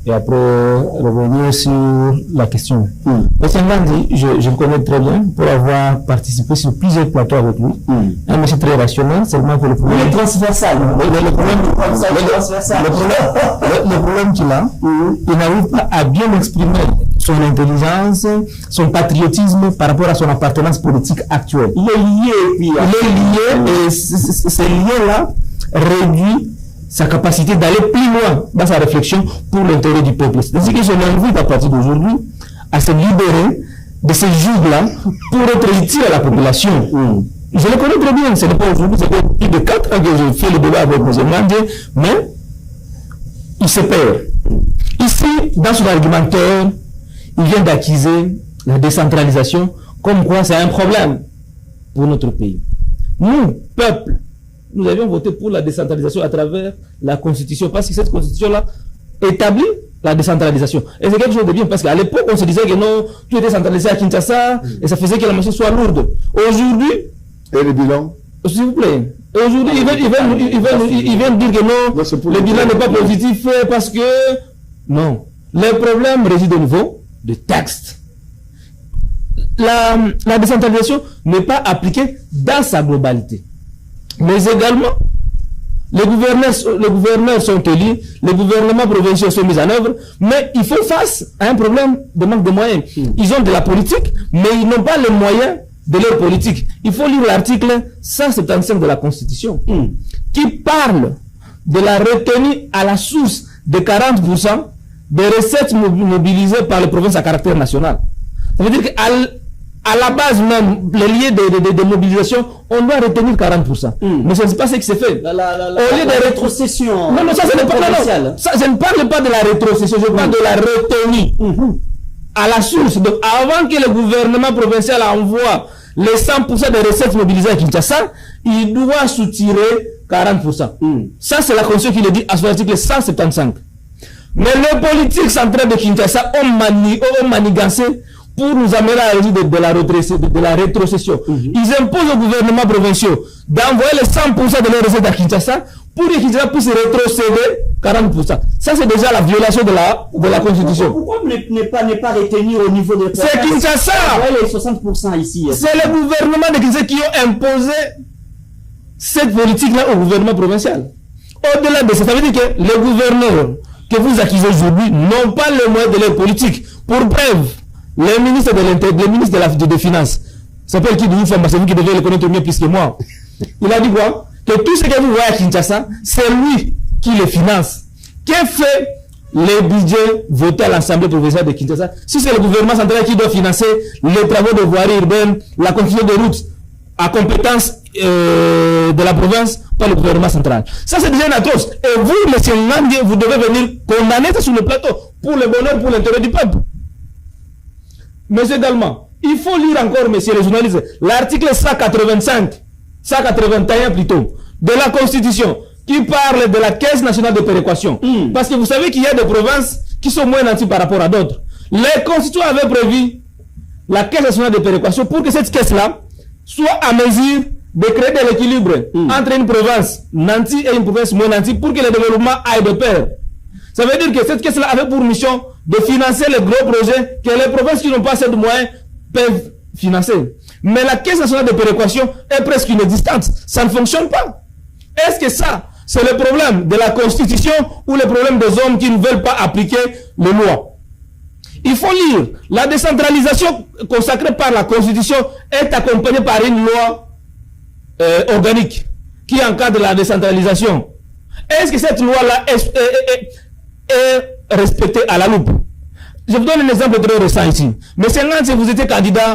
et après revenir sur la question. Monsieur Ngandi, je le connais très bien pour avoir participé sur plusieurs plateaux avec lui. Un monsieur très rationnel, seulement que le problème... Il est transversal. Le problème qu'il a, il n'arrive pas à bien exprimer son intelligence, son patriotisme par rapport à son appartenance politique actuelle. Il est lié, et ce lien-là réduit sa capacité d'aller plus loin dans sa réflexion pour l'intérêt du peuple. C'est-à-dire que je l'invite à partir d'aujourd'hui à se libérer de ces jougs-là pour être utile à la population. Je le connais très bien, ce n'est pas aujourd'hui, ça fait plus de 4 ans que je fais le débat avec M. Ngandi, mais il se perd. Ici, dans son argumentaire, il vient d'accuser la décentralisation comme quoi c'est un problème pour notre pays. Nous, peuple, nous avions voté pour la décentralisation à travers la Constitution, parce que cette Constitution-là établit la décentralisation. Et c'est quelque chose de bien, parce qu'à l'époque, on se disait que non, tout était centralisé à Kinshasa, et ça faisait que la machine soit lourde. Aujourd'hui... Et le bilan? S'il vous plaît. Aujourd'hui, ils veulent dire que non, le bilan n'est pas positif, parce que... Non. Les problèmes résident au niveau de texte. La décentralisation n'est pas appliquée dans sa globalité. Mais également, les gouverneurs sont élus, les gouvernements provinciaux sont mis en œuvre, mais il faut face à un problème de manque de moyens. Ils ont de la politique, mais ils n'ont pas les moyens de leur politique. Il faut lire l'article 175 de la Constitution, qui parle de la retenue à la source de 40% des recettes mobilisées par les provinces à caractère national. Ça veut dire qu'à la base même, les liens de mobilisation, on doit retenir 40%. Mais ce n'est pas ce qui s'est fait. Au lieu de rétrocession. Non, ça, ce n'est pas, ça, je ne parle pas de la rétrocession, je parle de la retenue à la source. Donc, avant que le gouvernement provincial envoie les 100% des recettes mobilisées à Kinshasa, il doit soutirer 40%. Ça, c'est la Constitution qui le dit à son article 175. Mais les politiques centrales de Kinshasa ont manigancé pour nous amener à la logique de la rétrocession. Ils imposent aux gouvernements provinciaux d'envoyer les 100% de leurs recettes à Kinshasa pour que Kinshasa puisse rétrocéder 40%. Ça, c'est déjà la violation de la Constitution. Pourquoi ne pas retenir au niveau de... C'est Kinshasa. Les 60% ici. C'est le gouvernement de Kinshasa qui ont imposé cette politique-là au gouvernement provincial. Au-delà de ça, ça veut dire que les gouverneurs que vous accusez aujourd'hui n'ont pas les moyens de leur politique. Pour preuve, le ministre de l'Intérieur, le ministre des Finances, s'appelle qui de vous, c'est vous qui devez le connaître mieux plus que moi. Il a dit quoi? Que tout ce que vous voyez à Kinshasa, c'est lui qui le finance. Qu'a fait les budgets votés à l'Assemblée provinciale de Kinshasa? Si c'est le gouvernement central qui doit financer les travaux de voirie urbaine, la construction de routes à compétence de la province, pas le gouvernement central. Ça, c'est déjà une atroce. Et vous, monsieur Ngandi, vous devez venir condamner ça sur le plateau pour le bonheur, pour l'intérêt du peuple. Mais également, il faut lire encore, messieurs les journalistes, l'article 181 plutôt, de la Constitution, qui parle de la Caisse nationale de péréquation. Parce que vous savez qu'il y a des provinces qui sont moins nantis par rapport à d'autres. Les constituants avaient prévu la Caisse nationale de péréquation pour que cette caisse-là soit à mesure de créer de l'équilibre entre une province nantie et une province moins nantie pour que le développement aille de pair. Ça veut dire que cette caisse-là avait pour mission de financer les gros projets que les provinces qui n'ont pas assez de moyens peuvent financer. Mais la Caisse nationale de péréquation est presque inexistante. Ça ne fonctionne pas. Est-ce que ça, c'est le problème de la Constitution ou le problème des hommes qui ne veulent pas appliquer les lois? Il faut lire. La décentralisation consacrée par la Constitution est accompagnée par une loi organique qui encadre la décentralisation. Est-ce que cette loi-là est respectée à la loupe? Je vous donne un exemple très récent ici. Monsieur Ngandi, vous étiez candidat